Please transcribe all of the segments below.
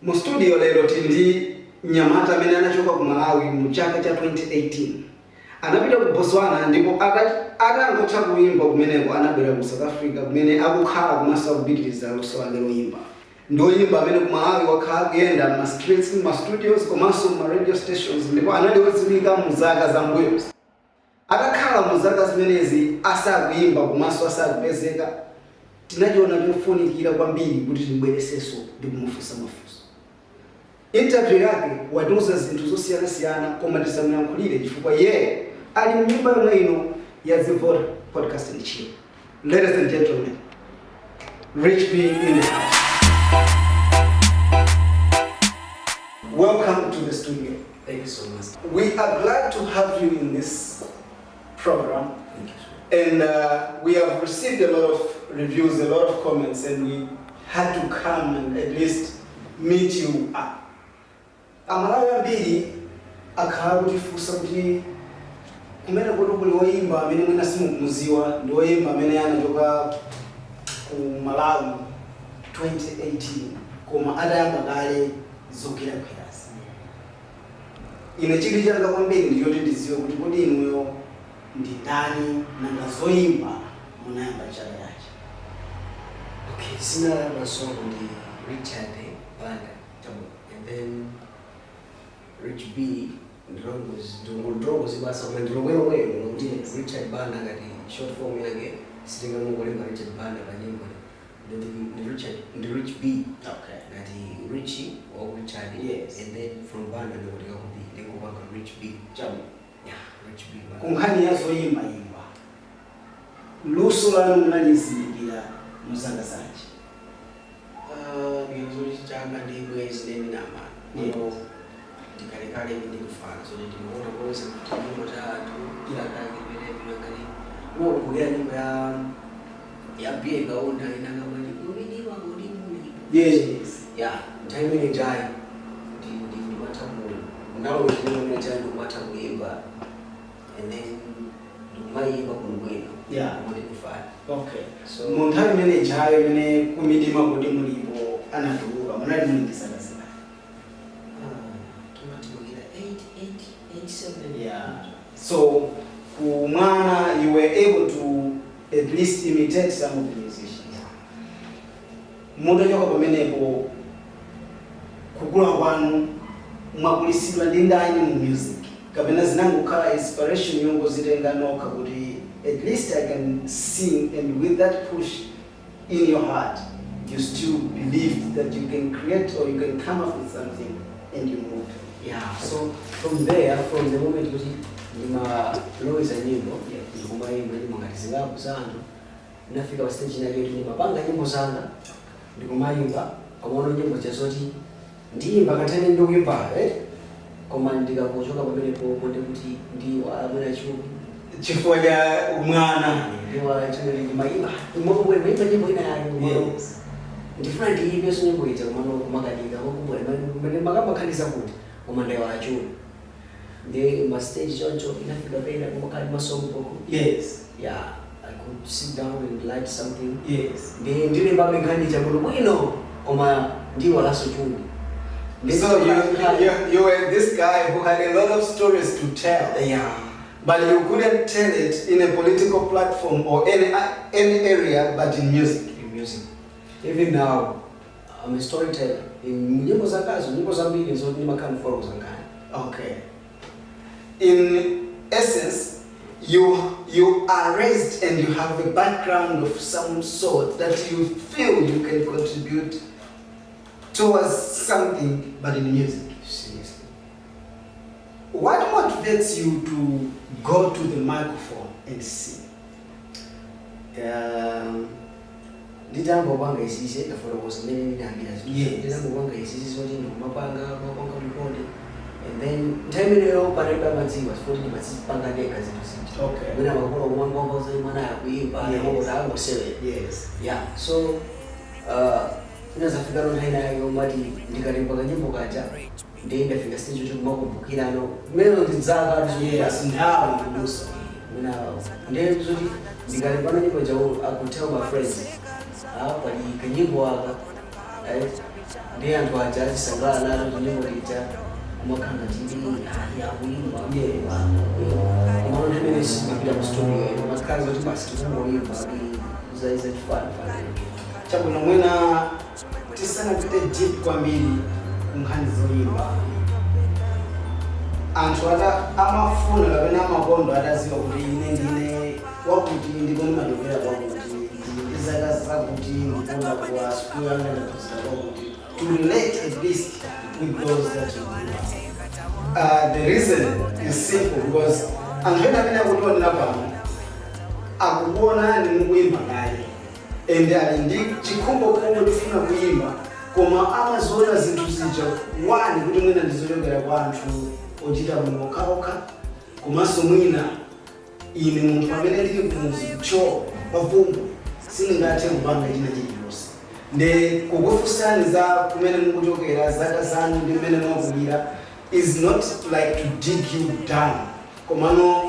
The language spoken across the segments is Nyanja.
Mu studio lero tindi Nyamata amene anachoka ku Malawi mu chaka cha 2018. Anapita ku Botswana ndipo akangotha kuimba kumeneko anabwera ku South Africa kumene akukhala kumasa kubitiriza luso lake loyimba. Ndoyimba amene ku Malawi wakhala kuyenda ma streets, ma studios komanso ma radio stations ndipo anali odziwika mu zaka zambuyo. Akakhala mu zaka zimenezi asakuyimba komanso asakupezeka, tinachiona chofunikira kwambiri kuti tibweresenso ndi kumufunsa mafunso. Interview yake watuza zinthu zosiyana koma tisamuyankhulire chifukwa yeye ali mnyumba yomwe ino ya Zivota Podcast and Chill. Ladies and gentlemen, Rich B in the house. Welcome to the studio. Thank you so much. We are glad to have you in this program. Thank you. And we have received a lot of reviews, a lot of comments, and we had to come and at least meet you up. Amalawi ambiri akhala kutifunsa kuti kumene kuli woyimba amene mwina simukumuziwa ndi woyimba amene anachoka ku Malawi 2018 koma adayamba kale zokwerakwerazi. Ine chili changa kwambiri ndichoti ndidziwe kuti kodi inuyo ndi ndani nanga zoyimba munayamba chaka yachi. Okay, sinayamba song ndi Richard Banda, and then Rich B ndrongo zibasa koma ndrongwero kwenu kuti Richard Banda ngati short form yake sitinga mungolemba Richard Banda panyimbo ndi Rich B. Okay. Ngati Richie or Richard. Yes. And then from Banda ndikutika ku B ndikupanga Rich B. Yeah, Rich B. Kunkhani ya zoyimba imba luso lanu munalizindikira muzanga zanji. Ngizuri changa ndi bwezi neminama. Ndikale ndikufana so ndinoona kuweza kuti nyimbo tatu kila kake vile ngani kuya nyimbo ya pia kaunda inanga mali kuliwa kulimu. Yes. Yeah, time ni jai ndi matamu ngalo ni jai ndo matamu kuimba and then ndikumayimba kunubwino. Yeah, ndikufana. Okay. So munthawi imene jayo imene kumidima kuti mulipo anatuluka munali mulikisana zina. Yeah. So, kumwana, you were able to at least imitate some of the musicians. Mutochoka pamenepo kukula kwanu mwakulisidwa ndi ndani mu music. Kapena zinangokhala inspiration yongo zitenga nokha kuti at least I can sing, and with that push in your heart, you still believe that you can create or you can come up with something and you move. Yeah, so from there, from the moment kuti ndimaloza nyimbo ndikumayimba nyimbo ngati zingapo zantu ndinafika pa stage inayo kuti ndimapanga nyimbo zanga ndikumayimba pamene nyimbo chazoti ndiyimba katene ndikuyimba koma ndikapochoka pamenepo konde kuti ndiwa amene chupi chifukwa cha umwana ndiwa chimene ndimayimba imwe mayimba nyimbo ina yayo ndifuna ndiyimbe so nyimbo ita komano kumakadika kumene makambakhalisa kuti Omanda wa juu. They must stage choncho inafika pena kumakali masomo poko. Yes. Yeah, I could sit down and light something. Yes. Ndile mbabe ngani chabulo bwino koma ndiwa laso chungu. So you were this guy who had a lot of stories to tell. Yeah. But you couldn't tell it in a political platform or any area but in music. In music. Even now, I'm a storyteller. In nyimbo za kazi, nyimbo za mbili zo ni makani follow zangani. Okay. In essence, you are raised and you have a background of some sort that you feel you can contribute towards something, but in music. Seriously. What motivates you to go to the microphone and sing? Nditango banga isisi ndafuna was many ndambira. Yes. Nditango banga isisi zoti ndimapanga record and then time leo pareba maziwa sifoti ndimapanga ndeka zinthu ziti. Okay. Mina makolo umwango za imana ya kuimba na mambo zangu sewe. Yes. Yeah. So inazafika ndo haina yo mati ndikalimba kanyimbo kaja ndienda fika stage cho kumakumbukira no. Meno ndizaka yes ndawo kudusa. Mina ndiye zoti ndikalimba nyimbo jawo I could tell my friends. Kanyimbo aka ndiye anthu aja azisangala nalo nyimbo lija kumakhala tili ya kuimba komano ndimene simapita ku studio makazi kuti basi tikungoimba zaiza chifana chabwino mwina tisanapite deep kwambiri kunkhani zoyimba anthu amafuna kapena amakondo adaziwa kuti ine ndine wakuti ndipo ndimadokera kwakuti izaka zakuti ndikonda kwa sikulu yanga ndakuzira kwakuti to relate at least with those that you know. The reason is simple because anthu ena amene akutionera pano akukuona nimukuyimba naye and ali ndi chikhumbo komwe tifuna kuyimba koma amazoona zinthu zija wani kuti mwina ndizochokera kwa anthu ochita bwino okhaokha komanso mwina ine munthu amene ndili kumuzi kucho pavumbu sindingathe kupanga china chilichonse nde kukufunsani za kumene mukuchokera zaka zanu ndi mmene mwakulira is not like to dig you down komano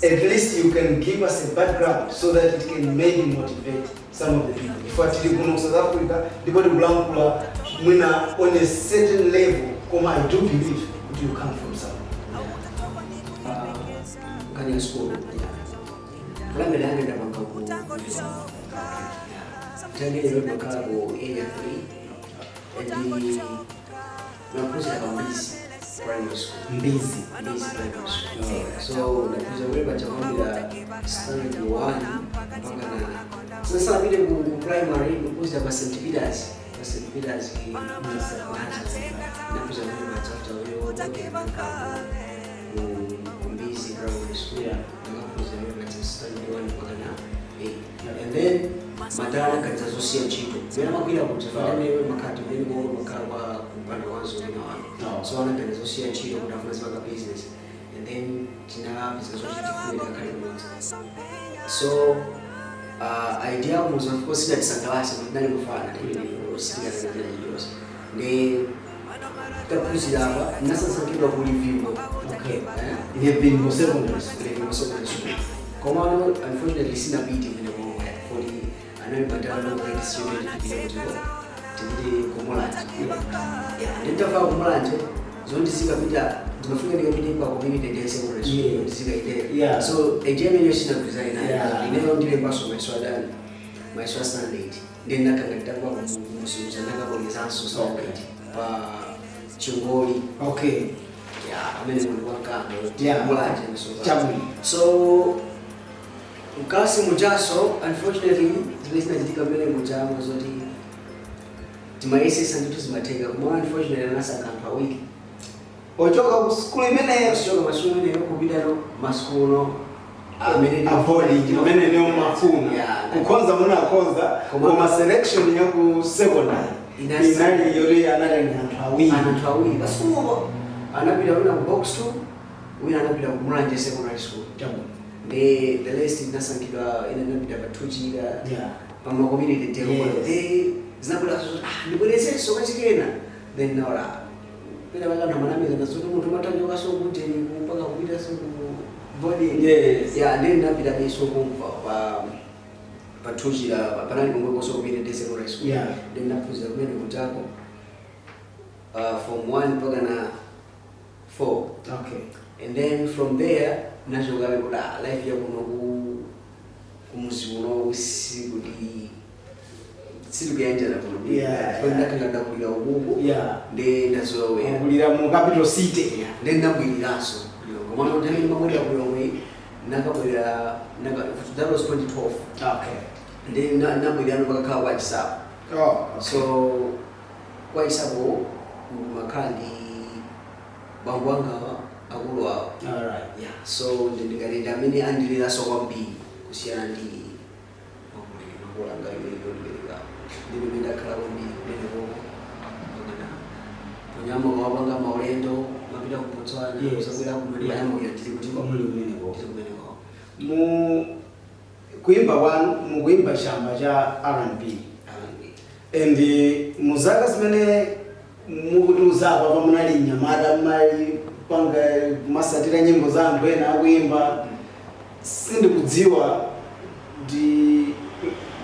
at least you can give us a background so that it can maybe motivate some of the people. If I tell you South Africa, the body blankula mwina on a certain level, I do believe that you come from somewhere. Can you school? Kama ndanga ndapanga ku tangi ndio makala ku area 3 and na kuza kama primary school Mbizi primary school so nakuza wewe chamwambia standard 1 mpaka na sasa vile ku primary kuza kwa St. Peter's nakuza wewe matafuta wewe Mbizi primary school nakuza wewe kwa standard 1 mpaka na 8 and then madala kaza social chito bila makwila kutafanya wewe makati wewe makawa kupanda wanzo na wao so ana kaza social chito kutafanya zaka business and then tina business social chito so idea was of course that sangalasa ndani kufanya ili usikia na hiyo ni tapuzi hapa nasa sakidwa ku review okay ile bingo secondary school kama unfortunately sina beat ile for the anayepatana na distributed tibidi kumulanje nitafaa kumulanje zote zikapita tumefika nikapita kwa community day secondary zikaite so idea mimi sina designer ineno ndile baso my standard then nakangata kwa msuza nakaboleza so chungoli okay amene mulikuwa kumulanje so ukasi mujaso unfortunately zimezitika mbele mujamo zoti timaisi sandutu zimatega kwa unfortunately anasa kampa wiki ochoka ku school imene ochoka mashule imene kubida no maskuno avoid imene ne mafuna kukonza muna konza koma selection ya ku secondary inali yori anali anthu awiri basumo anapita kuna box 2 wina anapita kumulanje secondary school the list is nasankidwa ina nabida batuchira pama community tero zinakula ndibweleze soka chikena then naora pena wala na manami na soto mtu matanyoka so kuti mpaka kupita so body then nabida beso kwa batuchira panali ngoko so community secondary school then napuza kumene kutako from 1 mpaka na 4 okay and then from there nachogawe kula life ya kuno kumuzi uno usikudi silugenda na kuno kwenda kanga kulira ububu de ndazowe kulira mu capital city de ndabwiraso komano ndani mamuli ya kuyowe nakabwira that was 2012 okay de nabwira mpaka ka WhatsApp so WhatsApp makandi bangwanga akulwa alright so ndingalenda amene andilira so kwambiri kusiyana ndi makola ngayo ndibeleka ndibeleka kala kwambiri ndiko ngana ponyama wabanga maulendo mapita ku Botswana kusabira ku mali ya moyo ndili kuti kwa muli umeneko mu kuimba wanu mu kuimba shamba cha R&B and muzaka zimene mukutuza apa munali nyamata mali panga masatira nyimbo za anthu ena akuimba sindikudziwa ndi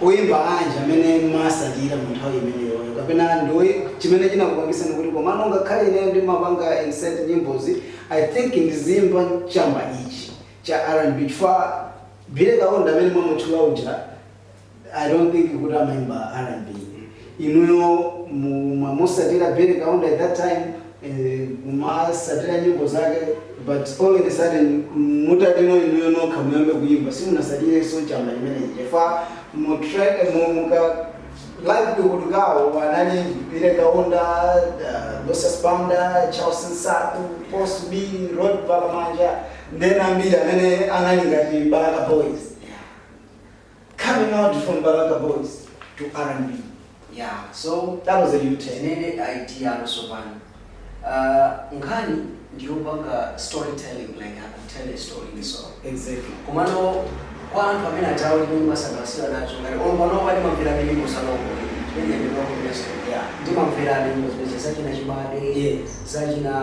oyimba anje amene masalira mu nthawi imeneyo kapena ndi chimene chinakupangisa kuti komano ngakhale ine ndimapanga insert nyimbozi I think ndizimba chamba ichi cha R&B chifukwa Bile Kaonda amene mwamutchula uja I don't think kuti amaimba R&B inuyo musatira Bile Kaonda at that time mumasatira nyimbo zake but all of a sudden mutatino inuyo nokha muyambe kuimba simunasatire so chamba imeneyi chifukwa muka live kudukawo wanani Bile Kaonda, Losas Banda, Charles Saku, Post B, Rod Balamanja, then Amida, then Anani Baraka Boys. Coming out from Baraka Boys to R&B. Yeah, so that was a U-turn. Nene idea also one. Ngani ndio banga storytelling, like I can tell a story in song. Exactly. Kumano kwa antu amena tawo ni masangasira nacho ngari ono bali mavira mimi musalo kwenye ndio kwa best yeah ndima mvira mimi musije sachi na chibade yes sachi na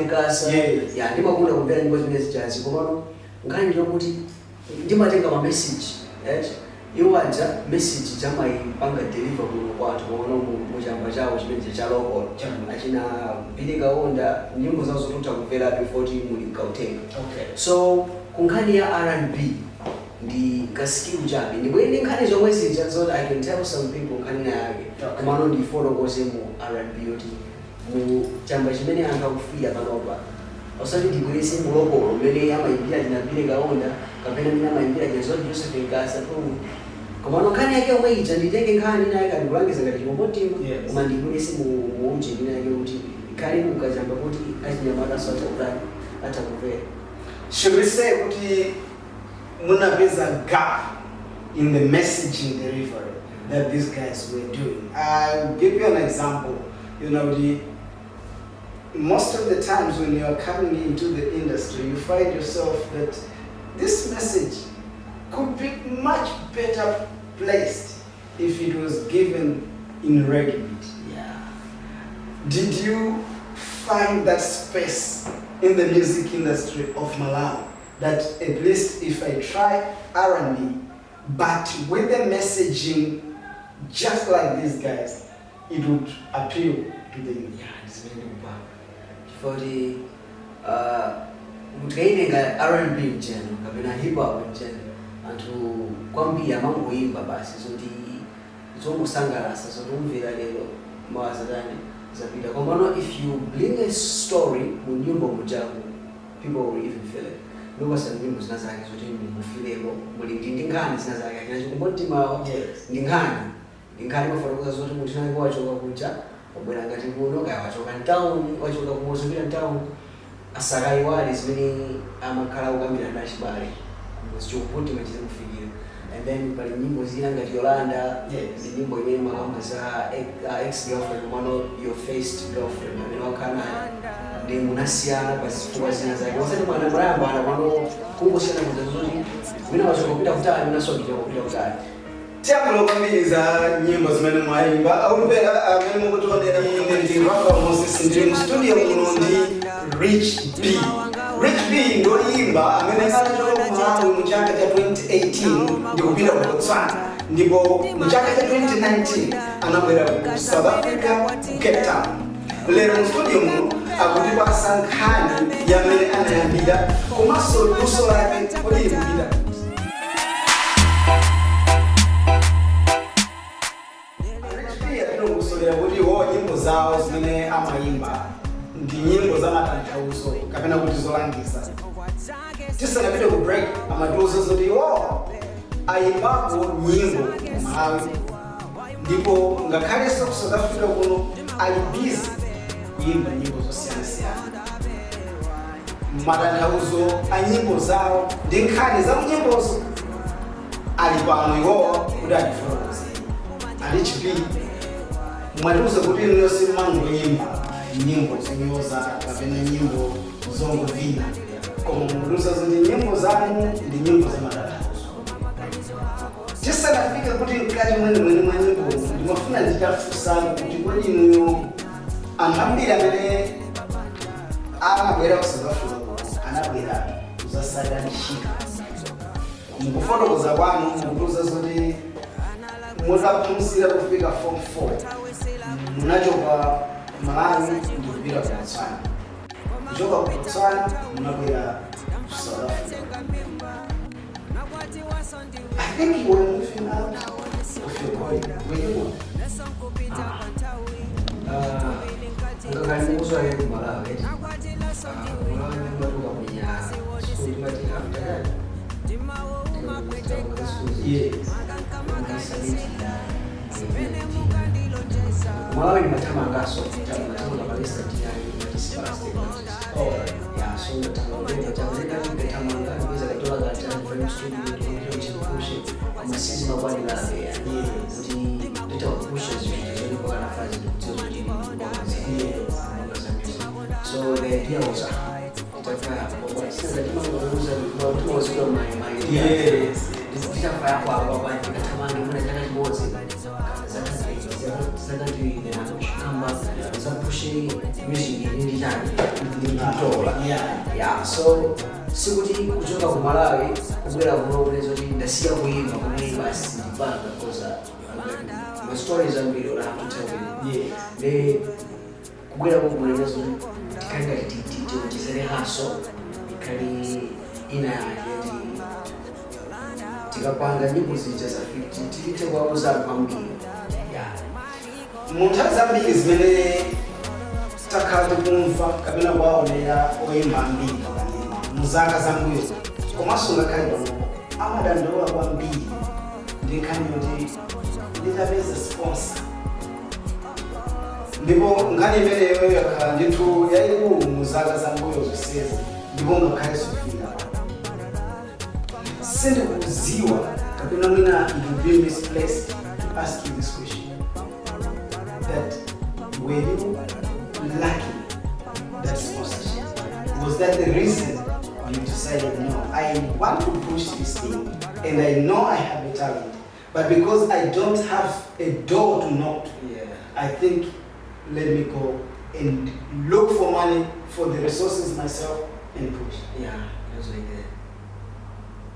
nkasa yeah ndima kunda kumvira nyimbo zimene zichazi kumano ngani ndio kuti ndima tenga ma message right iwaja message chama ipanga deliver kwa watu waona mujamba chao chimene cha local achina Bile Kaonda nyimbo zazo tutamvera before muli Gauteng. Okay, so kunkhani ya R&B ndi kasikiru chabe ndibwene nkhani zomwe zija so I can tell some people nkhani yake kumano ndi follow koze mu R&B yoti mu chamba chimene anga kufia panopa osati ndibwese mu local mene amayimbira na Bile Kaonda kapena mina amayimbira ke zoti Joseph Nkasa tu kumano nkhani yake omwe ija nditenge nkhani naye kandi kulangiza ngati chimomotima koma ndibwese mu unje ndina yake kuti kali mukajamba kuti achinyamata so atakuvera. Should we say kuti munapeza gap in the messaging delivery that these guys were doing? I'll give you an example. You know, most of the times when you are coming into the industry, you find yourself that this message could be much better placed if it was given in reggae beat. Yeah. Did you find that space in the music industry of Malawi that at least if I try R&B but with the messaging just like these guys, it would appeal to the youth? Yeah, it's very good. For the mutkainenga R&B mcheno kapena hip hop mcheno antu kwambia mango imba basi zoti zomusangalasa zotumvira lero mawazatani zapita komano if you bring a story mu nyimbo mujamu people will even feel it ndoba sa nyimbo zinazake zoti mufileko muli ndingani zinazake akinacho kumbotima ndingani maforokoza zoti munthu naye wachoka kuja obwera ngati kuno kaya wachoka town wachoka kumuzungulira town asakai wale zimene amakhala ukamira ndachibale kuzichokuputi machize kufikira and then pali nyimbo zina ngati Yolanda ndi nyimbo imene makamba za ex girlfriend one of your faced girlfriend amene wakana ndi munasiyana pazifukwa zina zake wasati mwana mramba ana pano kungosiyana kuzazoti zimene wachokopita kutali unasogita kupita kutali Tiamulo kwambiriza nyimbo zimene mwaimba aumvera amene mukutionera ndi Rafa Moses ndi mu studio muno ndi Rich B. Rich B ndo imba amene anachoka Malawi mu chaka cha 2018 ndi kupita ku Botswana ndipo mu chaka cha 2019 anabwera ku South Africa ku Cape Town. Lero mu studio muno akutipasa nkhani yamene anayambira komanso luso lake kodi likupita kuti wo nyimbo zawo zimene amaimba ndi nyimbo za matanthauzo kapena kuti zolangiza. Tisanapite ku break amatiuza zoti ayimbapo nyimbo Malawi ndipo ngakhale South Africa kuno ali busy kuyimba nyimbo zosiyanasiyana. Matanthauzo a nyimbo zawo ndi nkhani za nyimbozo ali pano iwowa kuti atifotokoze. Rich B mwatuza kuti ino simangoyimba nyimbo zinyoza kapena nyimbo zongovina koma mwatuza zoti nyimbo zanu ndi nyimbo za matanthauzo. Tisanafike kuti mkati mwene mwa nyimbo ndimafuna nditafunsana kuti kodi inuyo anthu ambiri amene anabwera ku South Africa anabwera kuzasadanishika mukufotokoza kwanu mukutuza zoti mutaphunzira kufika form 4 munachoka Malawi ndikupita ku Botswana. Kuchoka ku Botswana munabwera ku South Africa. I think you were moving out of your body. Were you not? Ngakani kuswale ku Malawi. Malawi ndimatoka kunya school ndimati after that. Yes. Malawi nimatama ngaso tamatama kabalisa tiyani matisipasti. Oh, yeah, so natamanga ngatama ngabeza katola gata friend studio ndio chikushi amasisi mabwani la kuti ndita kupusha zvinhu kwa nafasi kuti so the idea was yes, this fire kwa natamanga muna jana bozi zakati kamba za pushi music ni jana yeah, so sikuti kuchoka ku Malawi kubwera kunolezo kuti ndasiya kuimba kumene basi ndipanga koza my stories are real, I have to tell you. The kubwera kunolezo tikanga titizere haso ikali ina yati tikapanga nyimbo zija za 50 tite kwa kuza kwambiri yeah. Munthu zambiri zimene takhala kumva kapena kwaonera oyimba ambiri muzaka zambuyo komanso ngakhale pano amadandaula kwambiri ndikhani kuti nditapeza sponsor ndipo nkhani imeneyo yakhala ndithu yayikulu muzaka zambuyo zonsezi ndipo ngakhale sofika sindikuziwa kapena mwina it will be misplaced to ask you this question. That were you lacking that sponsorship? Was that the reason you decided, no, I want to push this thing and I know I have a talent, but because I don't have a door to knock, I think let me go and look for money, for the resources myself and push. Yeah, it was like that.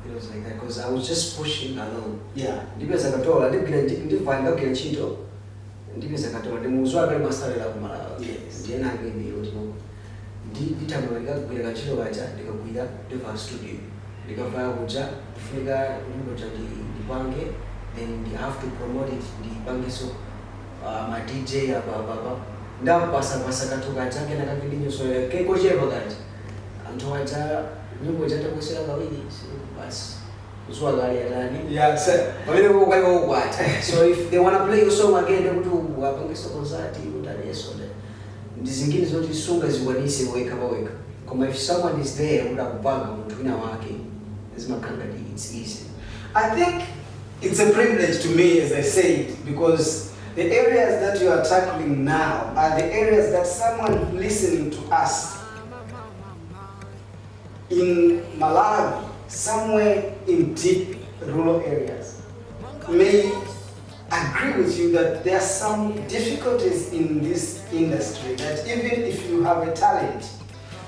It was like that because I was just pushing alone. Yeah. Because I got I didn't find out Chito. Ndipeza katola ndimuzwa kali masalera ku Malawi. Yes. Ndiye na ngeni yotimo. Nditamanga kugira chiro bacha ndikakwira ndeva studio. Ndikafaya kuja kufika nyimbo chati ndipange then we have to promote it ndipange so ma DJ apa ndapasa katoka change na kakidinyo so keko chero kati. Anthu acha nyimbo chata kusira kawiri basi. Yeah, sir. So if they want to play your song again, they will do a concert. These not songs as you wake up. Come if someone is there, would have working. It's easy. I think it's a privilege to me, as I said, because the areas that you are tackling now are the areas that someone listening to us in Malawi, somewhere in deep rural areas, may agree with you that there are some difficulties in this industry, that even if you have a talent,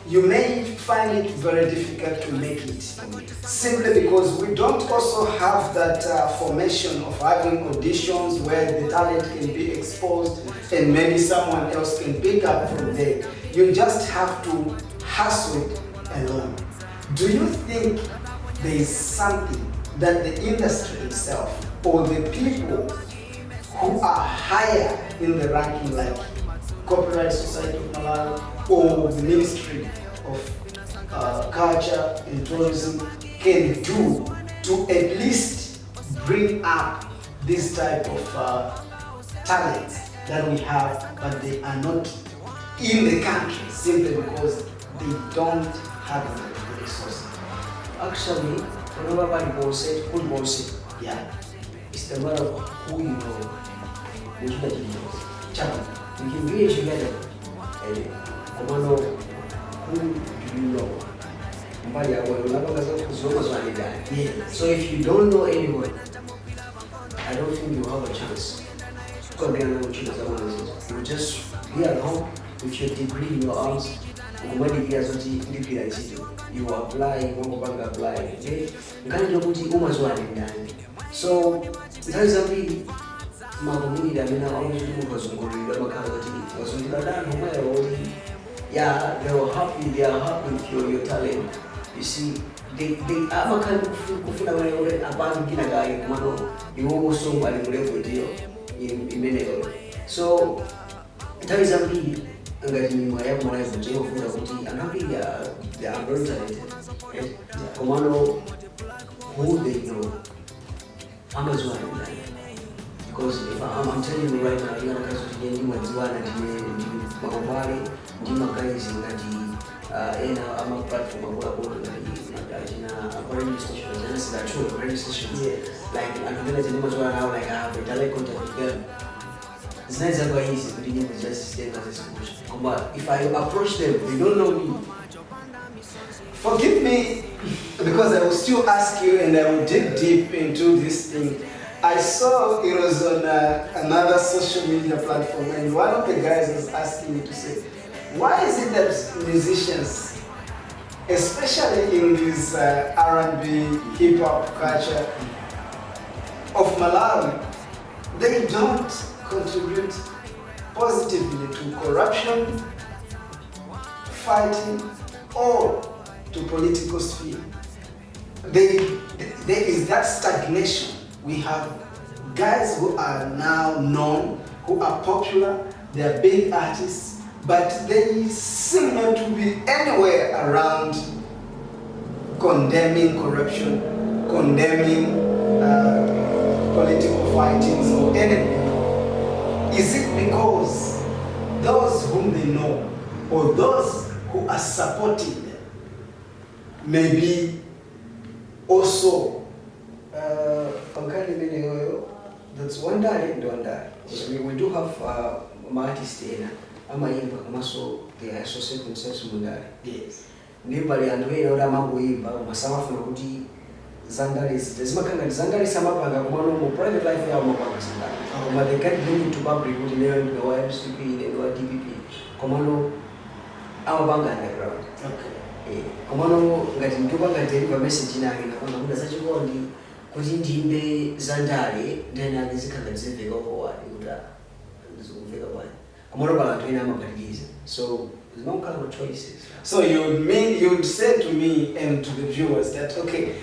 you may find it very difficult to make it, simply because we don't also have that formation of having auditions where the talent can be exposed and maybe someone else can pick up from there. You just have to hustle it alone. Do you think there is something that the industry itself or the people who are higher in the ranking, like Copyright Society of Malawi or the Ministry of Culture and Tourism, can do to at least bring up this type of talents that we have, but they are not in the country simply because they don't have the resources? Actually, whenever I boss it, who boss it? Yeah. It's the matter of who you know, which that you know. You can be together. Who do you know? So if you don't know anyone, I don't think you have a chance. You just be at home with your degree in your arms kumwadikia zoti ndipira chito you apply ngopanga apply ngani yokuti umazwani ndani so zambiri makomuni amene aonje kuti wazungulira makhala kuti wazungulira dano mwayo oti yeah they are happy with your talent you see they amakhala kufuna wale abantu kina gaye kumano iwo so ali mulevo ndio imeneyo so zambiri ngati mwa yako mwana yetu ndio kufuna kuti anapiga the very talented kumano who they know amazwani because if I'm telling you right now, you're going to get into Botswana, Malawi, Cape, and I'm a platform of what I'm radio stations. And this is true, radio stations. Like, I'm going to tell you now, like, I have a direct contact with them. It's not that easy to begin with just stay as a solution. But if I approach them, they don't know me. Forgive me, because I will still ask you and I will dig deep into this thing. I saw it was on another social media platform, and one of the guys was asking me to say, why is it that musicians, especially in this R&B, hip-hop culture of Malawi, they don't contribute positively to corruption, fighting, or to political sphere? There is that stagnation. We have guys who are now known, who are popular, they are big artists, but they seem not to be anywhere around condemning corruption, condemning political fightings or anything. Is it because those whom they know or those who are supporting them maybe also that's one day. We do have artists here. So they associate themselves with that. Yes. Nobody and we know that mambo imba masawa from kuti Zandaris. There's makanga Zandaris samapanga kumano private life ya mapanga Zandaris. But they can't bring it to public with the YMCP and DPP. Kumano amapanga underground. Okay. Kumano ngati ndubanga deliver message na ina kwamba muda sachikondi kuti ndimbe Zandari then azikanga ziveka kwa yuda zikuveka kwa kumano bantu ina amapaliza. So there's no kind of choices. So you'd say to me and to the viewers that okay,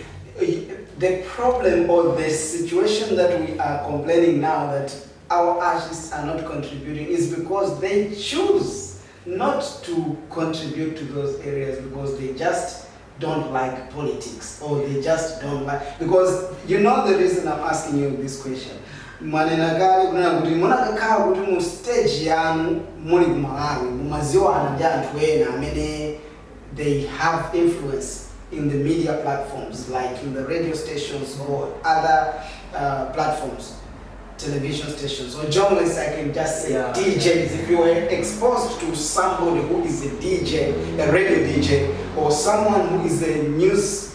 the problem or the situation that we are complaining now that our artists are not contributing is because they choose not to contribute to those areas because they just don't like politics or they just don't like, because you know the reason I'm asking you this question. Manenagari kuna kuti munakakhala kuti mu stage yanu muli ku Malawi mumaziwa ananja anthu ena amene they have influence in the media platforms like in the radio stations or other platforms, television stations or journalists. I can just say DJs. If you were exposed to somebody who is a DJ, a radio DJ, or someone who is a news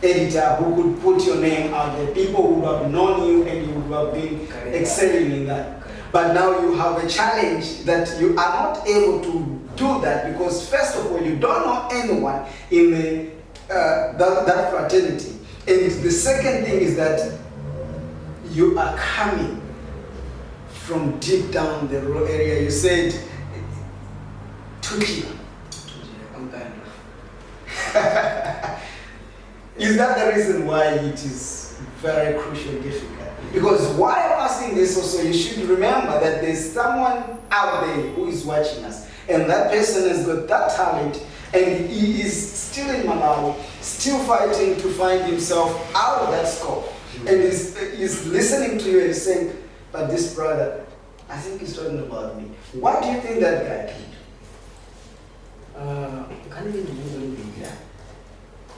editor who could put your name out there, people would have known you and you would have been excelling in that. But now you have a challenge that you are not able to do that because first of all, you don't know anyone in that fraternity. And the second thing is that you are coming from deep down the rural area. You said, Turkey. Is that the reason why it is very crucial and difficult? Because while asking this also, you should remember that there's someone out there who is watching us, and that person has got that talent, and he is still in Malawi, still fighting to find himself out of that scope, and he's listening to you and he's saying, but this brother, I think he's talking about me. What do you think that guy did? Can't even do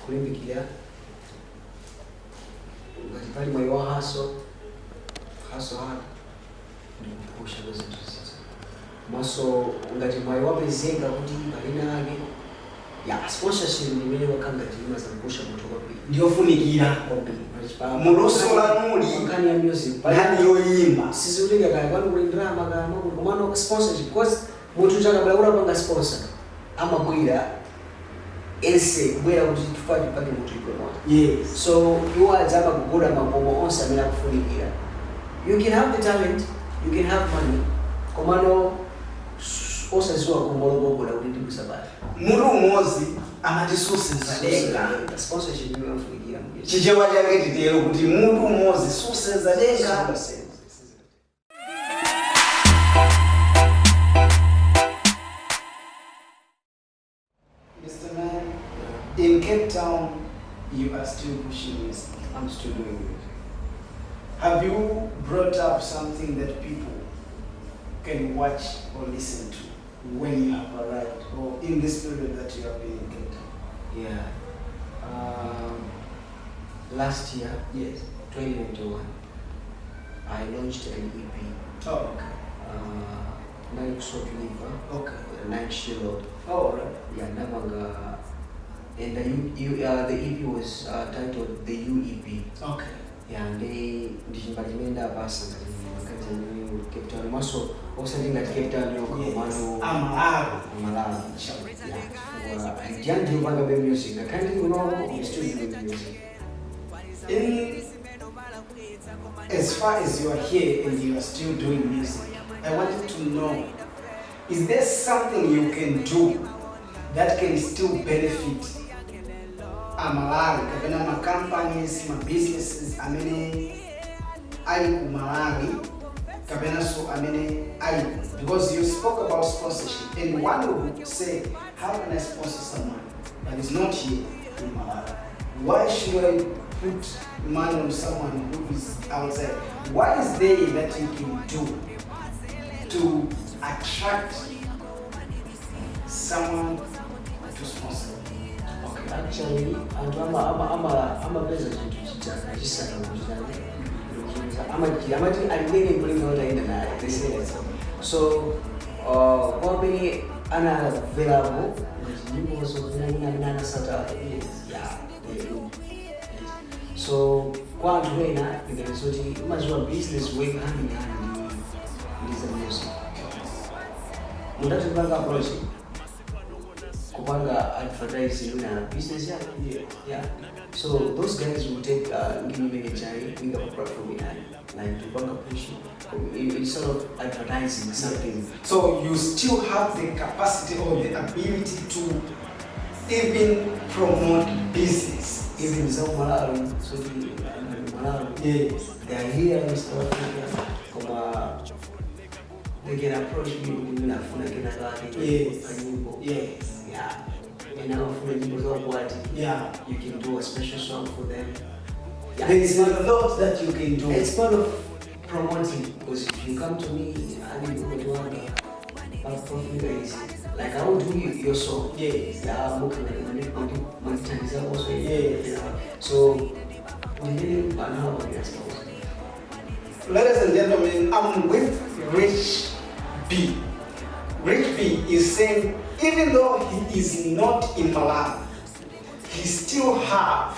kulimbikira ngati pali mwayi wa haso hard ndikupusha kwezinto zizo maso ngati mwayi wapezeka kuti palina ake ya sponsorship ndimene wakanga timaza kupusha mutu kwambiri ndiyofunikira kwambiri mulosola nuli nkani ya music nani yoyimba sizulinga kaya kwanu kulindira magama kumano sponsorship because mutu chakabula panga sponsor amabwera ese kubwera kuti tufanye pake mutu ipromote. Yes. So you are amakugoda makomo onse amene akufunikira. You can have the talent, you can have money. Komano osaziwa kumologogoda kuti ndikusabata. Mutu umodzi amati susenza denga. Sponsorship ni mafunikira. Chichewa chake titero kuti mutu umodzi susenza denga. Mr. Man, in Cape Town, you are still pushing music. I'm still doing it. Have you brought up something that people can watch or listen to when you have arrived or in this period that you have been in Cape Town? Yeah. Last year, Yes. 2021, I launched an EP. Oh, okay. Nine Short Liver, Okay. Nine Shield. Oh, all right. Yeah, Navanga. And the EP was titled the UEP. Okay. Yeah, and they ndishimbalimenda basa ngati ni Cape Town. Also thing that Cape Town yo Yes. Malawi. Yeah. I can't do banga music. I can't do no studio music. As far as you are here and you are still doing music, I wanted to know, is there something you can do that can still benefit Malawi, kapena ma companies, ma businesses, amene ali ku Malawi, kapena so amene ali, because you spoke about sponsorship, and one would say, how can I sponsor someone that is not here in Malawi? Why should I put money on someone who is outside? What is there that you can do to attract someone to sponsor? Okay, actually, I'm a business so kwa many ana available nyimbo zokuona sata yeah. So kwa watu wena ingezoti mazwa business way hand in hand with music. Mundati kupanga project kupanga advertising na business yako. Yeah. So those guys will take give me chai bring up a platform like to banga push it's sort of advertising something. So you still have the capacity or the ability to even promote business. Even some Malawi, so Malawi, Yes. they are here in South Africa. They can approach me with a phone again. Yes. Yes. Yeah. And now for the Yeah. you can do a special song for them. Yeah. There is a lot that you can do. It's part of promoting, because if you come to me and you go to one like I will do your song. Yes. Yeah, I'm working on also. Yes. So we really learn how to get. Ladies and gentlemen, I'm with Rich B. Rich B is saying, even though he is not in Malawi, he still have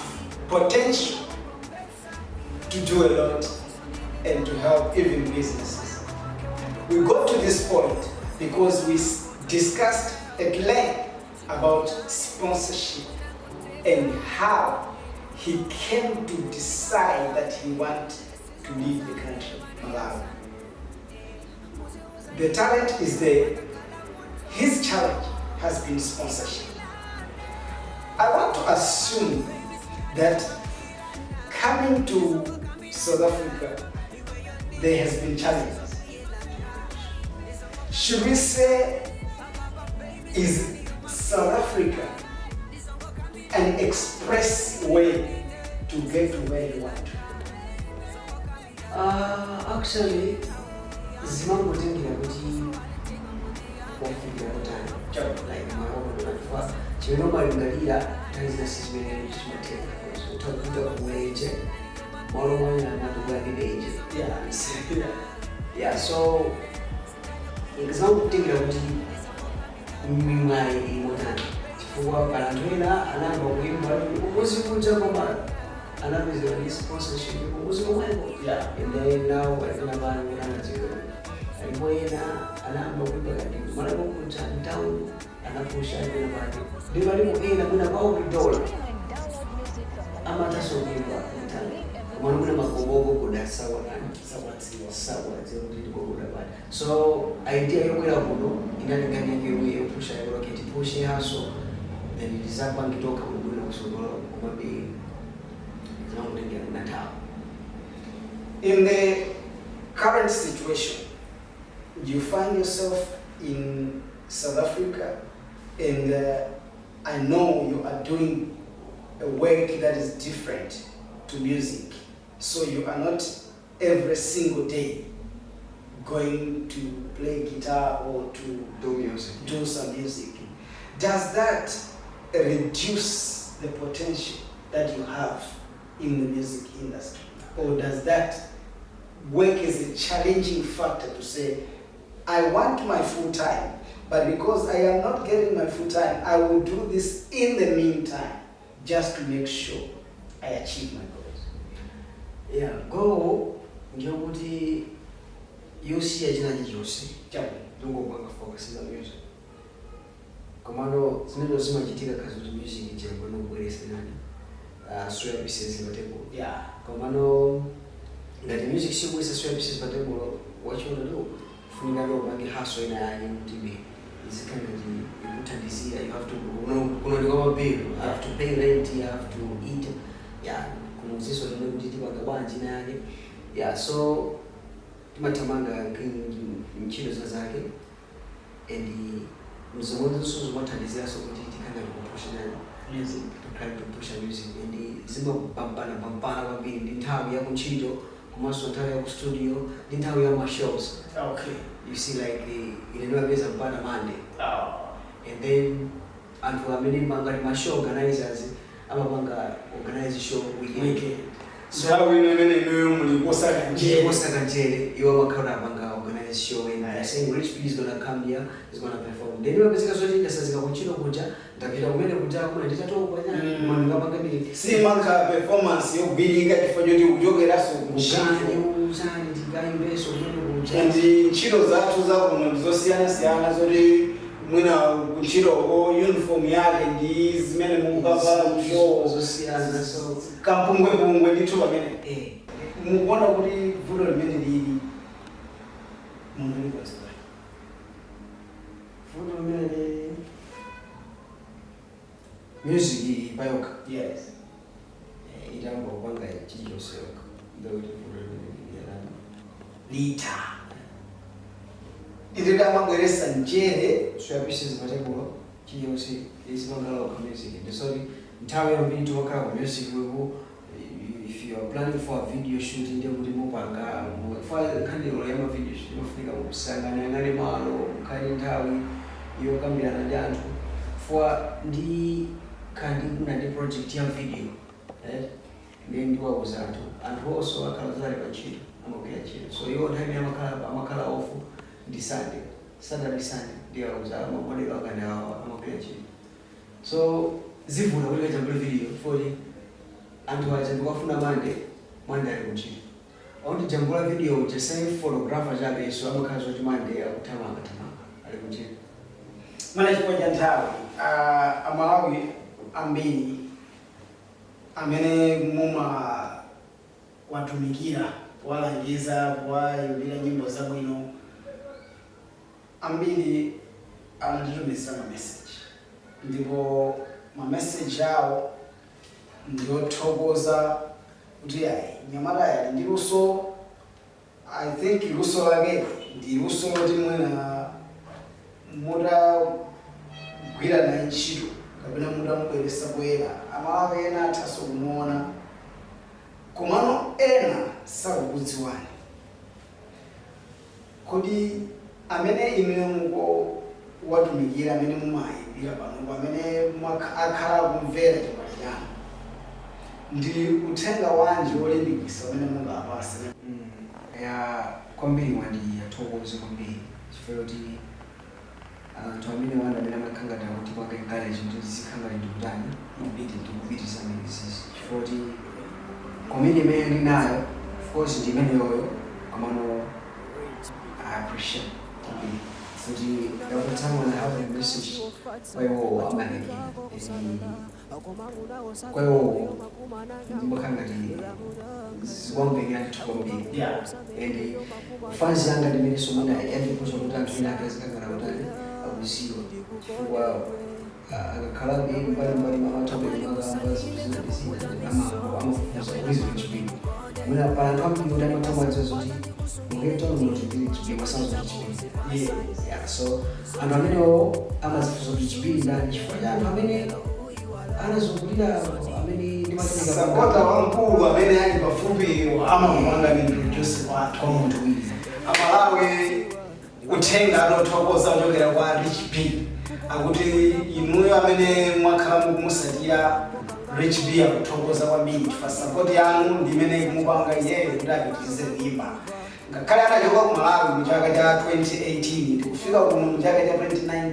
potential to do a lot and to help even businesses. We got to this point because we discussed at length about sponsorship and how he came to decide that he wanted to leave the country, Malawi. The talent is there. His challenge has been sponsorship. I want to assume that coming to South Africa, there has been challenges. Should we say, is South Africa an express way to get to where you want to? Actually, zimango tengera kuti wafikira kutani. Like my own life. Chino malingalira taizina sizimene chimateka. So takuta kuweje. Molo mwana na tukuwa kideje. Yeah. Yeah, so zimango tengera kuti mimai imotani. Chifukwa parantwela anamba kuimba uzikuja koma anapeza this sponsorship uziko mwengo. Yeah. And then now I can have an energy. alipoenda anaamba kuimba kati mara kukuta town anapusha ile bado ndio alipoenda kuna bao kidola ama taso kuimba mtani maana kuna makobogo kuda sawa nani sawa zero ndipo kuda bado so idea yokwera kuno inalingania kiwe pusha ile rocket push haso then ilizapa ngitoka kuguna kusogora kumabi zangu ndio nataka. In the current situation, you find yourself in South Africa, and I know you are doing a work that is different to music. So you are not every single day going to play guitar or to do some music. Does that reduce the potential that you have in the music industry? Or does that work as a challenging factor to say, I want my full time, but because I am not getting my full time, I will do this in the meantime, just to make sure I achieve my goals? Yeah, go njokuti yosi ajina jose. Chapo. Dungo kwanga focus na music. Komano sinendo sima jitika kazi music njengo no bweresa nani. Straight pieces matebo. Yeah. Komano ngati music sibwesa straight pieces matebo what you want to do. Funika lo bangi haso ina yani mtibi. Is kind of ikutandizia you have to unaondoka bill, you have to pay rent, you have to eat. Yeah, kumuziso ndio mtiti kwa kabanji na yake. Yeah, so tumatamanga nchini zake and mzongozo so zimotandizia so mtiti kana professional music to try to push music and zima pambana babiri ndintawi ya kunchito kumaso ntari ya studio ndintawi ya ma shows. Okay. You see like ile beza mpana Monday. And then and for a minute manga show organizers ababanga organize show weekend. So how we know mlikosa kanjele iwa makara banga organize show and saying Rich P is going to come here, is going to perform. Then we basically so just as kuchino kuja ndakira umene kuja kuma nditato kwanya manga banga ni si manga performance yo bilika tifonyo ndi kujogera so uzani tigaimbe so kuja ndi nchiro zathu za kuno zosiyana zoti mwina kuchiro o uniform yake ndi zimene mungava show zosiyana so kampungwe ndithu pamene mukuona kuti vuto limene lili mundu likonse vuto limene music bayoka. Yes. Itambo kwanga chichose ndio vuto limene lita iri kamagweresa njere services matebo chichose isibangala kwa music ndio sorry ntawe yambiri toka kwa music wewe. If you are planning for a video shoot ndio muri mupanga file kandi urema video shoot mufika musangana ngale malo kali ntawi iyo kamera na jantu for ndi kandi kuna ndi project ya video then ndio wazatu and also akalazari bachiro amokea chiro so hiyo time ya makala off ndi Saturday ndio wazama model wakana amokea chiro so zivuna kule jambo video for and waje ngofuna mande ari kunchini aundi jambula video jesai photographer jabe so amakazo chimande ya kutamanga ari kunchini mana chipoja nthawi amalawi ambiri amene muma watumikira walangiza wayumbira nyimbo zabwino ambiri anatitumizira ma message ndipo ma message awo ndiyothokoza kuti ayi nyamala yali ndi luso. I think luso lake ndi luso loti mwina mutagwira naye ntchito kapena mutamubweresa bwera amalawi ena athaso kumuona komano ena sakukudziwani. Kodi amene inu muko watumikira amene mumayibira pano amene akhala kumvera chipati chanu ndi uthenga wanji olimbikitsa amene mungapase? Ya kwambiri wandi yathokoze kwambiri chifukwa kuti anthu amene wanda amene amakangata kuti pake encourage kuti zikhanga ndi kutani ndikupitisa mizisi chifukwa kuti komene imene ndinayo of course ndi imeneyoyo komano I Christian. Fuji every time when I have a message, kwa hiyo amani kwa hiyo mbakanga ni one thing I took on me. And fans yanga ni mimi somana yani kuzo mtatu tuna kazi kama na mtani au sio wow akakalabi mbali mama tobe mama ambazo zina ama hizo vitu muna pana kama mtani kama zote ngeto ni masanzo yeah so anamino ama zote na kifanya amene anazungulia ameni ni matendo sapota wangu amene hali pafupi ama mwanga ni introduce watu kwa mtu hivi Malawi utenga anotokoza njogera kwa Rich B akuti inuyo amene mwakhala mukusatira Rich B akutokoza kwa mimi fa support yangu ndimene kumupanga yeye kuti apitize kuimba ngakhale anachoka ku Malawi mu chaka cha 2018 tikufika kuno mu chaka cha 2019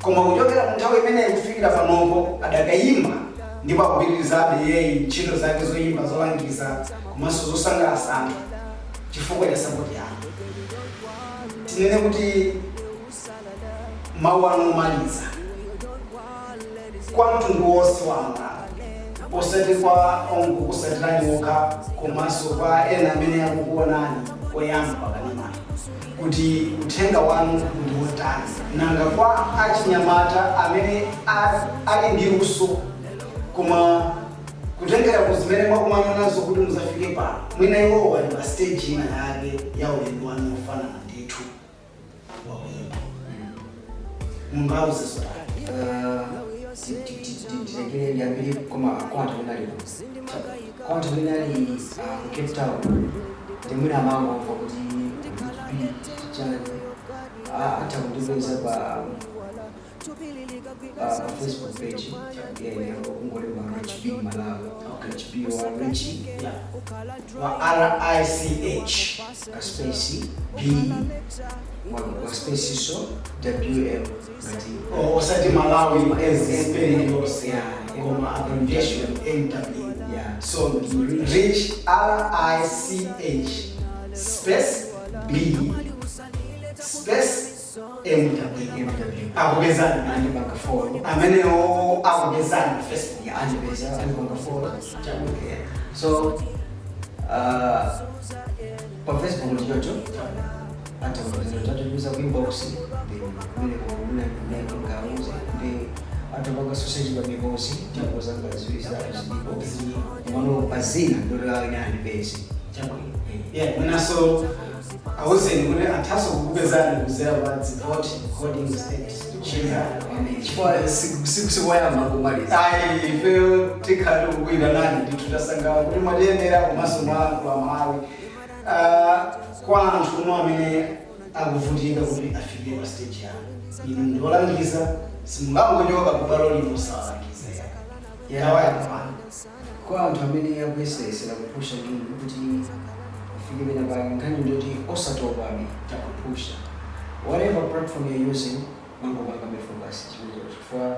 koma kuchokera nthawi imene kufikira panopo adakayimba ndipo akupitirizabe yeye ntchito zake zoyimba zolangiza komanso zosangalatsa anthu chifukwa cha support yake. Tinene kuti mawu anomaliza kwa mtundu wonse wanga osati kwa ongo kusatirani wokha komanso kwa ena amene akukuonani oyamba pakanimani kuti uthenga wanu ndi wotani nanga kwa achinyamata amene ali ndi luso koma kutengera kuzimene mwakumana nazo kuti muzafike pano mwina iwo wali pa stage ina yake ya ulendo wanu ofanana ndithu mungauze sotani Tikiri ndiambili kama kwanta winali Cape Town ndimuna mama kwa kuti channel hata kudibeza pa Facebook page ya ngole wa Rich B Malawi Rich B wa Rich wa RICH space B wa space so WM osati Malawi as spelling yose koma abbreviation MW so Rich RICH space B space MW akubezana nani baka follow amene akubezana Facebook ya anibeza alibanga follow so kwa Facebook ndio hata kwa tuliza kwa inbox mimi ngauza ndi hata kwa society ya inbox ndipo zanga ziwisa zipo mano bazina ndio ina base mnaso awuze ngone athaso kubezana kuzera badzi vote coding state china kwa sikuwaya makumaliza ife tikhala kukwira nani nditutasanga kuti madendera kumasomo kwa Malawi kwa anthu amene akuvutika kuti afike pa stage yanu inu ndolangiza simungangochoka kubalo lino salangiza yawaya kwa anthu amene akuyesera kupusha ngini kuti afike bena bali nkhani ndoti osatopa abi takupusha whatever platform you're using mambo banga focus for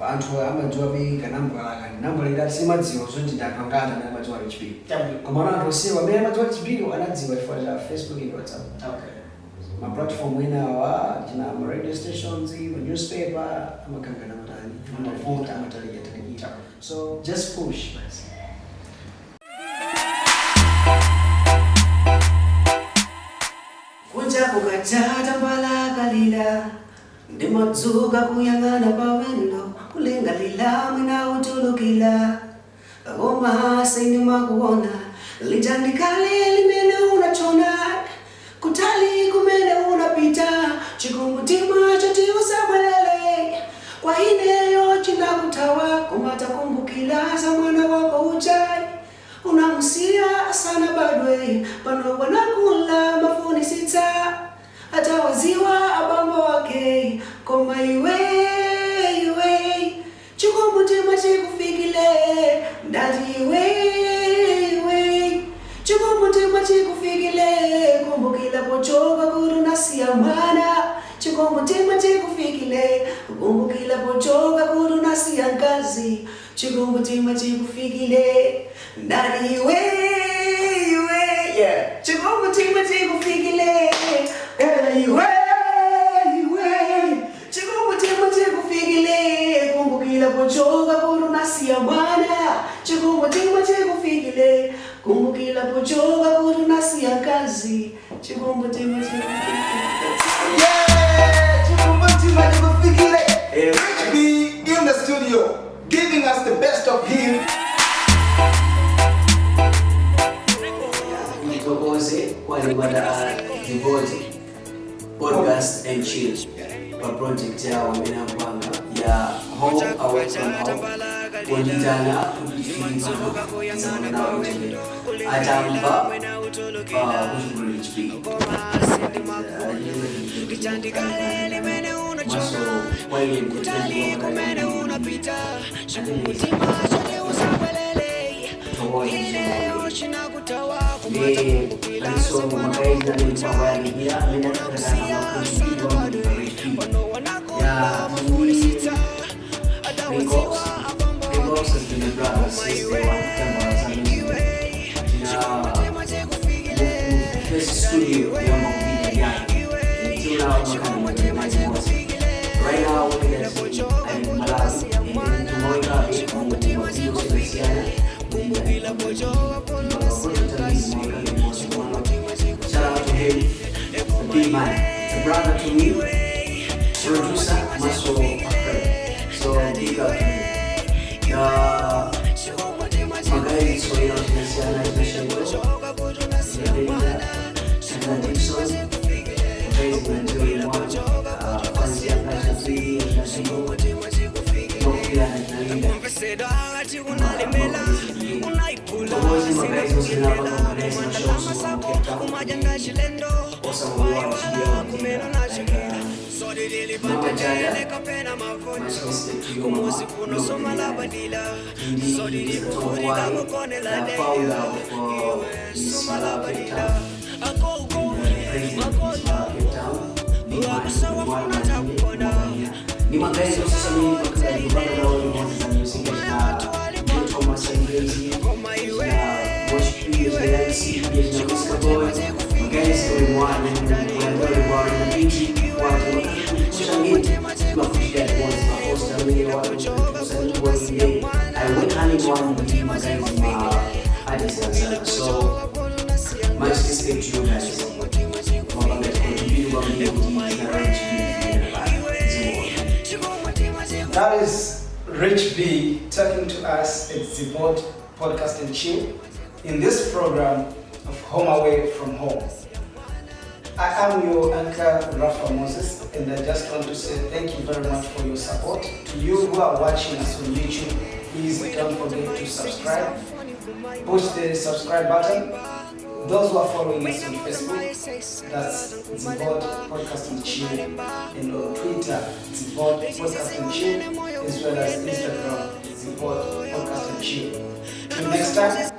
anthu amajua be kanamba lera simadziwa zonti ndakangata na amajua HP koma anthu osiwa amene amajua HP anadziwa for Facebook and WhatsApp ma platform wena wa jina radio stations ma newspaper amakanga na matani tunafuta matali ya teknika so just push kunja kukachata mbala kalila ndimadzuka kuyang'ana pawendo kulingalila mwina utulukila koma sindimakuona lijandikale limene unachona kutali kumene unapita chikumutima choti usabwelele kwa ineyo chinakutawa koma takumbukila za mwana wako uchai unamusia sana badwe pano wanakula mafuni sita hata waziwa abambo wake koma iwe chikumutima chikufikile ndati iwe chikumutima chikufikile kumbukila pochoka kuru nasiya mwana chikumutima chikufikile kumbukila pochoka kuru nasiya nkazi chikumutima chikufikile ndati iwe Yeah. Chikubutima chikufikile. Iwe. Chikubutima chikufikile. Kumbukila pochoka kurunasia bwana. Chikubutima chikufikile. Kumbukila pochoka kurunasia kazi. Chikubutima chikufikile. Yeah! Chikubutima chikufikile. Rich B in the studio, giving us the best of him. Nitokose kwa libada Devote Podcast and Chill kwa project yao wamenapanga ya Home Away from Home kuendana kujifunza na wengine atamba kushukuru HP maso kwa ile mkutanji wa mkana unapita aliso makaida ni mawali ya amenakana ya because has been a brother since they want to come na first studio ya mawili ya until now right now we're in Malawi and tomorrow shout out to him, the big man, the brother to me, producer, Maso Afraid. So big up to him. Magari so you know tunasiana especially and Dixon, praise and enjoy one. Fancy and passion free and single. No fear and Miss Malawi Cape. Ni magari ya sasa mimi kwa kupanda na wale wa music na Thomas Engezi na Bosch Pio Zelensky na Mr. Boy magari sio mwana na ndio bora na binti watu kushangilia kwa kushia kwa posta mimi watu kusanya kwa ile I went honey one with magari ma Adidas so much respect to you guys. That is Rich B talking to us at Devote Podcast and Chill in this program of Home Away from Home. I am your anchor, Rafa Moses, and I just want to say thank you very much for your support. To you who are watching us on YouTube, please don't forget to subscribe. Push the subscribe button. Those who are following us on Facebook, that's Devote Podcast and Chill, and on Twitter, Devote Podcast and Chill, as well as Instagram, Devote Podcast and Chill. Till next time.